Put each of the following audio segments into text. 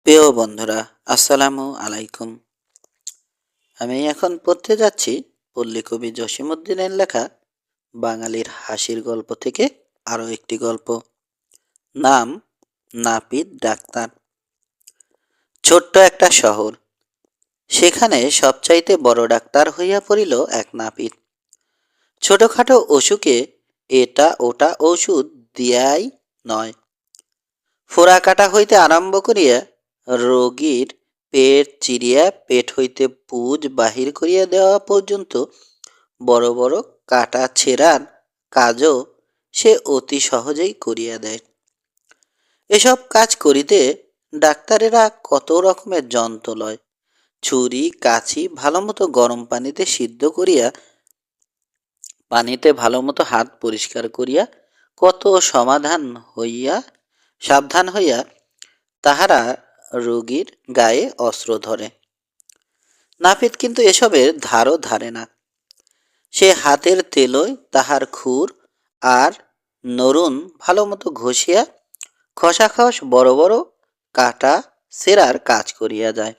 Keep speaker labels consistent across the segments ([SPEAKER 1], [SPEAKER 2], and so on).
[SPEAKER 1] প্রিয় বন্ধুরা, আসসালামু আলাইকুম। আমি এখন পড়তে যাচ্ছি পল্লী কবি জসিমউদ্দিনের লেখা বাঙালির হাসির গল্প থেকে আরও একটি গল্প। নাম নাপিত ডাক্তার। ছোট্ট একটা শহর, সেখানে সবচাইতে বড় ডাক্তার হইয়া পড়িল এক নাপিত। ছোটখাটো অসুখে এটা ওটা ওষুধ দিয়াই নয়, ফোড়া কাটা হইতে আরম্ভ করিয়া রোগীর পেট চিরিয়া পেট হইতে পুজ বাহির করিয়া দেওয়া পর্যন্ত বড় বড় কাটা ছেঁড়ার কাজও সে অতি সহজেই করিয়া দেয়। এসব কাজ করিতে ডাক্তারেরা কত রকমের যন্ত্র লয়। ছুরি কাছি ভালোমতো গরম পানিতে সিদ্ধ করিয়া পানিতে ভালোমতো হাত পরিষ্কার করিয়া কত সাবধান হইয়া তাহারা রোগীর গায়ে অস্ত্র ধরে। নাপিত কিন্তু এসবের ধারও ধারে না। সে হাতের তেলোয় তাহার খুর আর নরুন ভালোমতো ঘষিয়া খসাখস বড় বড় কাটা সেরার কাজ করিয়া যায়।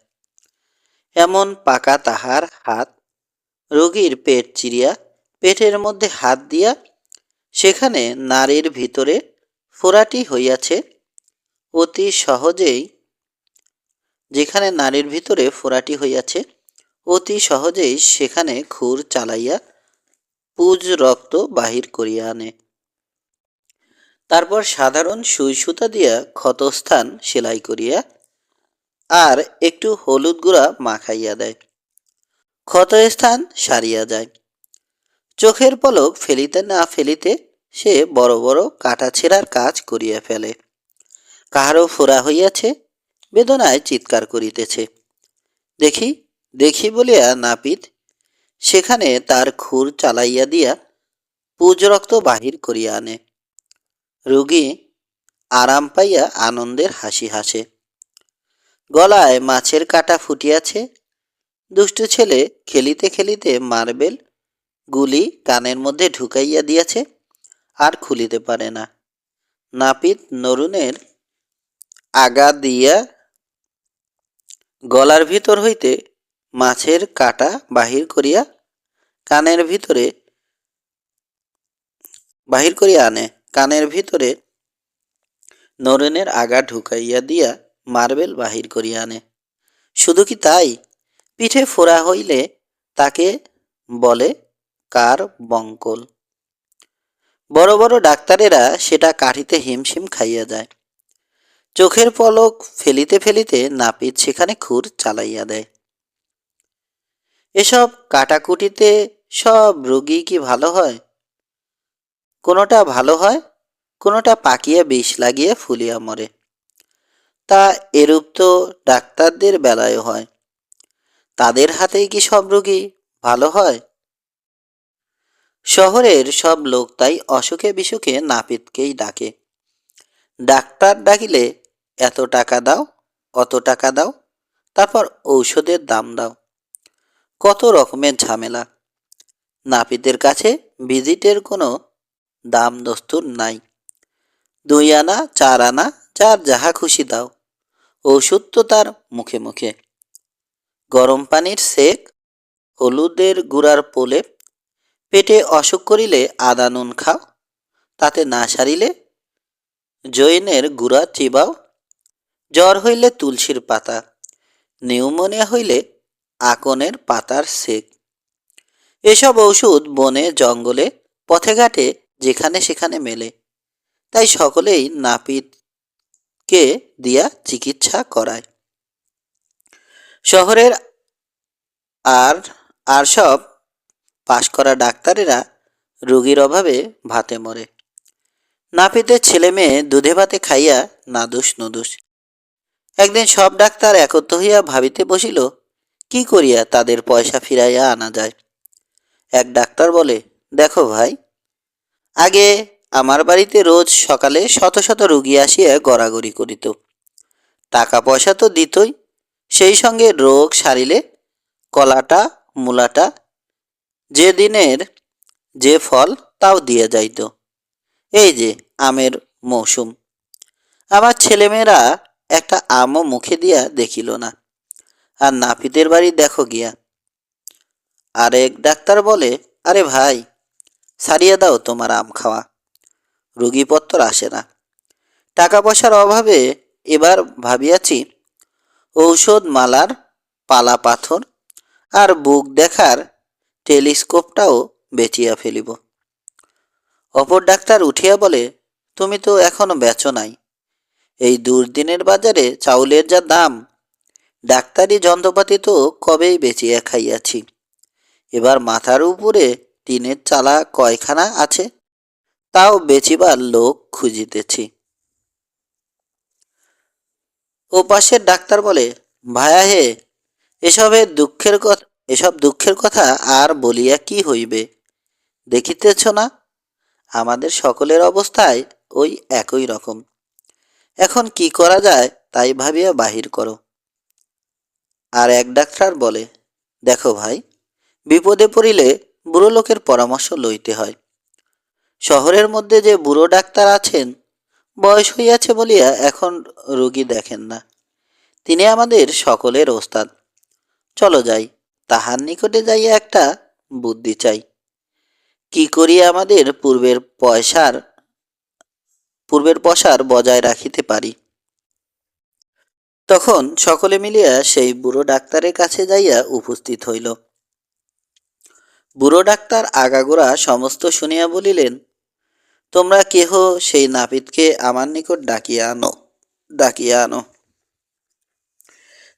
[SPEAKER 1] এমন পাকা তাহার হাত, রোগীর পেট চিরিয়া পেটের মধ্যে হাত দিয়া সেখানে নাড়ির ভিতরে ফোড়াটি হইয়াছে অতি সহজেই যেখানে নাড়ির ভিতরে ফোড়াটি হইয়াছে অতি সহজেই সেখানে খুর চালাইয়া পুজ রক্ত বাহির করিয়া আনে। তারপর সাধারণ সুই সুতা দিয়া ক্ষতস্থান সেলাই করিয়া আর একটু হলুদ গুঁড়া মাখাইয়া দেয়। ক্ষতস্থান সারিয়া যায়। চোখের পলক ফেলিতে না ফেলিতে সে বড় বড় কাটা ছেঁড়ার কাজ করিয়া ফেলে। কাহারও ফোড়া হইয়াছে, বেদনায় চিৎকার করিতেছে, দেখি দেখি বলিয়া নাপিত সেখানে তার খুর চালাইয়া দিয়া পুজ রক্ত বাহির করিয়া আনে। রোগী আরাম পাইয়া আনন্দের হাসি হাসে। গলায় মাছের কাঁটা ফুটিয়াছে। দুষ্টু ছেলে খেলিতে খেলিতে মার্বেল গুলি কানের মধ্যে ঢুকাইয়া দিয়াছে, আর খুলিতে পারে না। নাপিত নরুনের আগা দিয়া গলার ভিতর হইতে মাছের কাঁটা বাহির করিয়া কানের ভিতরে আনে। কানের ভিতরে নরুনের আগা ঢুকাইয়া দিয়া মার্বেল বাহির করিয়া আনে। শুধু কি তাই, পিঠে ফোড়া হইলে তাকে বলে কার বঙ্কল। বড় বড় ডাক্তারেরা সেটা কাটিতে হিমশিম খাইয়া যায়। চোখের পলক ফেলিতে ফেলিতে নাপিত সেখানে খুর চালাইয়া দেয়। এসব কাটাকুটিতে সব রোগী কি ভালো হয়? কোনোটা ভালো হয়, কোনোটা পাকিয়া বিষ লাগিয়ে ফুলিয়া মরে। তা এরূপ তো ডাক্তারদের বেলায়ও হয়। তাদের হাতেই কি সব রোগী ভালো হয়? শহরের সব লোক তাই অসুখে বিসুখে নাপিতকেই ডাকে। ডাক্তার ডাকিলে এত টাকা দাও, অত টাকা দাও, তারপর ঔষধের দাম দাও, কত রকমের ঝামেলা। নাপিতের কাছে ভিজিটের কোনো দাম দস্তুর নাই। 2 আনা 4 আনা যার যাহা খুশি দাও, ওষুধ তো তার মুখে মুখে। গরম পানির সেক, হলুদের গুঁড়ার প্রলেপ, পেটে অসুখ করিলে আদা নুন খাও, তাতে না সারিলে জৈনের গুঁড়া চিবাও, জ্বর হইলে তুলসীর পাতা, নিউমোনিয়া হইলে আকনের পাতার সেক। এসব ঔষধ বনে জঙ্গলে পথে ঘাটে যেখানে সেখানে মেলে। তাই সকলেই নাপিতকে দিয়া চিকিৎসা করায়। শহরের আর আর সব পাশ করা ডাক্তারেরা রোগীর অভাবে ভাতে মরে। নাপিতের ছেলে মেয়ে দুধে ভাতে খাইয়া নাদুস নুদুস। একদিন সব ডাক্তার একত্র হইয়া ভাবিতে বসিল কি করিয়া তাদের পয়সা ফিরাইয়া আনা যায়। এক ডাক্তার বলে, দেখো ভাই, আগে আমার বাড়িতে রোজ সকালে শত শত রোগী আসিয়া গড়াগড়ি করিত। টাকা পয়সা তো দিতই, সেই সঙ্গে রোগ সারিলে কলাটা মূলাটা যে দিনের যে ফল তাও দিয়ে যাইত। এই যে আমের মৌসুম, আমার ছেলেমেয়েরা একটা আমও মুখে দিয়া দেখিল না। আর নাপিতের বাড়ি দেখো গিয়া। আরেক ডাক্তার বলে, আরে ভাই, সারিয়া দাও তোমার আম খাওয়া, রুগীপত্তর আসে না। টাকা পয়সার অভাবে এবার ভাবিয়াছি ঔষধ মালার পালা পাথর আর বুক দেখার টেলিস্কোপটাও বেচিয়া ফেলিব। অপর ডাক্তার উঠিয়া বলে, তুমি তো এখনো বেচো নাই। এই দুর্দিনের বাজারে চাউলের যা দাম, ডাক্তারি যন্ত্রপাতি তো কবেই বেচিয়া খাইয়াছি। এবার মাথার উপরে টিনের চালা কয়খানা আছে, তাও বেচিবার লোক খুঁজিতেছি। ও পাশের ডাক্তার বলে, ভায়া হে, এসব দুঃখের কথা আর বলিয়া কি হইবে? দেখিতেছ না আমাদের সকলের অবস্থায় ওই একই রকম। এখন কি করা যায় তাই ভাবিয়া বাহির করো। আর এক ডাক্তার বলে, দেখো ভাই, বিপদে পড়িলে বুড়ো লোকের পরামর্শ লইতে হয়। শহরের মধ্যে যে বুড়ো ডাক্তার আছেন, বয়স হইয়াছে বলিয়া এখন রোগী দেখেন না। তিনি আমাদের সকলের ওস্তাদ। চলো যাই, তাহার নিকটে যাইয়া একটা বুদ্ধি চাই। কি করিয়া আমাদের পূর্বের পসার বজায় রাখিতে পারি। তখন সকলে মিলিয়া সেই বুড়ো ডাক্তারের কাছে যাইয়া উপস্থিত হইল। বুড়ো ডাক্তার আগাগোড়া সমস্ত শুনিয়া বলিলেন, তোমরা কেহ সেই নাপিতকে আমার নিকট ডাকিয়া আনো।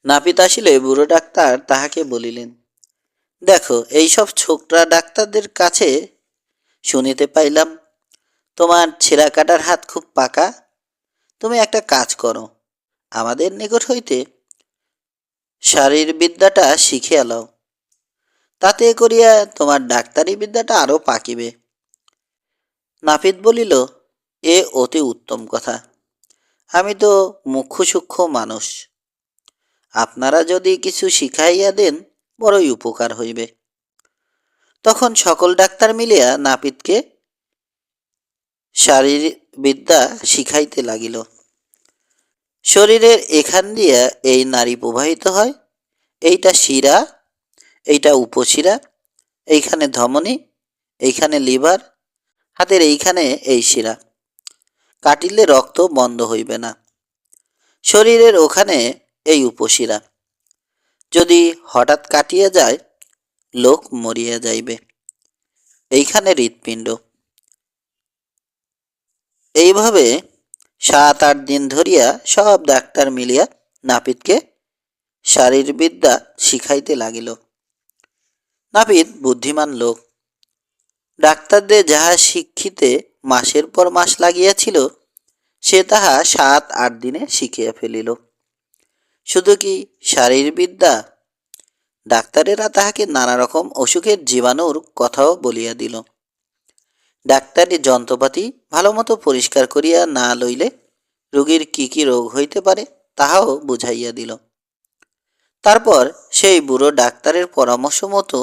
[SPEAKER 1] নাপিত আসিলে বুড়ো ডাক্তার তাহাকে বলিলেন, দেখো, এইসব ছোকরা ডাক্তারদের কাছে শুনিতে পাইলাম তোমার ছেঁড়া কাটার হাত খুব পাকা। তুমি একটা কাজ করো, আমাদের নিকট হইতে শারীরবিদ্যাটা শিখিয়া লও। তাতে করিয়া তোমার ডাক্তারি বিদ্যাটা আরো পাকিবে। নাপিত বলিল, এ অতি উত্তম কথা। আমি তো মুখ্য সূক্ষ্ম মানুষ, আপনারা যদি কিছু শিখাইয়া দেন বড়ই উপকার হইবে। তখন সকল ডাক্তার মিলিয়া নাপিতকে শারীরবিদ্যা শিখাইতে লাগিল। শরীরের এখান দিয়া এই নাড়ি প্রবাহিত হয়, এইটা শিরা, এইটা উপশিরা, এইখানে ধমনী, এইখানে লিভার, হাতের এইখানে এই শিরা। কাটিলে রক্ত বন্ধ হইবে না। শরীরের ওখানে এই উপশিরা, যদি হঠাৎ কাটিয়া যায় লোক মরিয়া যাইবে। এইখানে হৃৎপিণ্ড। এইভাবে 7-8 দিন ধরিয়া সব ডাক্তার মিলিয়া নাপিতকে শারীরবিদ্যা শিখাইতে লাগিল। নাপিত বুদ্ধিমান লোক। ডাক্তারদের যাহা শিক্ষিতে মাসের পর মাস লাগিয়াছিল, সে তাহা 7-8 দিনে শিখিয়া ফেলিল। শুধু কি শারীরবিদ্যা, ডাক্তারেরা তাহাকে নানা রকম অসুখের জীবাণুর কথাও বলিয়া দিল। ডাক্তারি যন্ত্রপাতি ভালো মতো পরিষ্কার করিয়া না লইলে রোগীর কি কি রোগ হইতে পারে তাহাও বুঝাইয়া দিল। তারপর সেই বুড়ো ডাক্তারের পরামর্শ মতো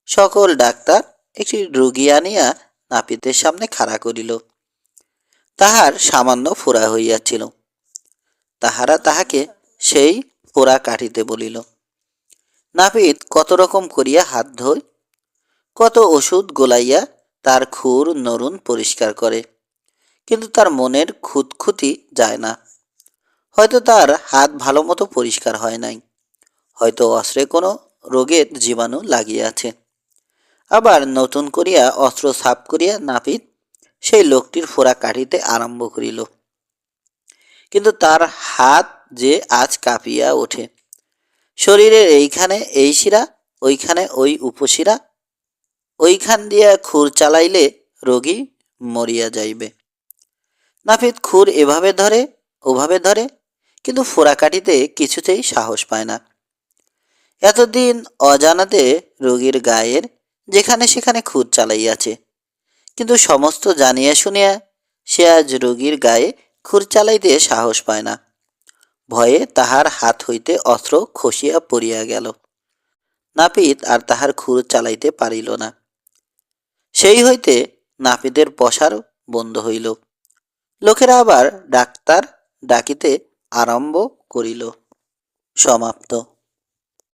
[SPEAKER 1] সকল ডাক্তার একটি রোগী আনিয়া নাপিতের সামনে খাড়া করিল। তাহার সামান্য ফোড়া হইয়াছিল। তাহারা তাহাকে সেই ফোড়া কাটিতে বলিল। নাপিত কত রকম করিয়া হাত ধোয়, কত ওষুধ গোলাইয়া তার খুর নরুন পরিষ্কার করে, কিন্তু তার মনের খুঁতখুঁতি যায় না। হয়তো তার হাত ভালো মতো পরিষ্কার হয় নাই, হয়তো অস্ত্রে কোনো রোগের জীবাণু লাগিয়াছে। আবার নতুন করিয়া অস্ত্র সাফ করিয়া নাপিত সেই লোকটির ফোড়া কাটিতে আরম্ভ করিল। কিন্তু তার হাত যে আজ কাঁপিয়া ওঠে। শরীরের এইখানে এই শিরা, ওইখানে ওই উপশিরা, ওইখান দিয়া খুর চালাইলে রোগী মরিয়া যাইবে। নাপিত খুর এভাবে ধরে ওভাবে ধরে, কিন্তু ফোড়া কাটিতে কিছুতেই সাহস পায় না। এতদিন অজানাতে রোগীর গায়ের যেখানে সেখানে খুর চালাইয়াছে, কিন্তু সমস্ত জানিয়া শুনিয়া সে আজ রোগীর গায়ে খুর চালাইতে সাহস পায় না। ভয়ে তাহার হাত হইতে অস্ত্র খসিয়া পড়িয়া গেল। নাপিত আর তাহার খুর চালাইতে পারিল না। সেই হইতে নাপিতের পসার বন্ধ হইল। লোকেরা আবার ডাক্তার ডাকিতে আরম্ভ করিল। সমাপ্ত।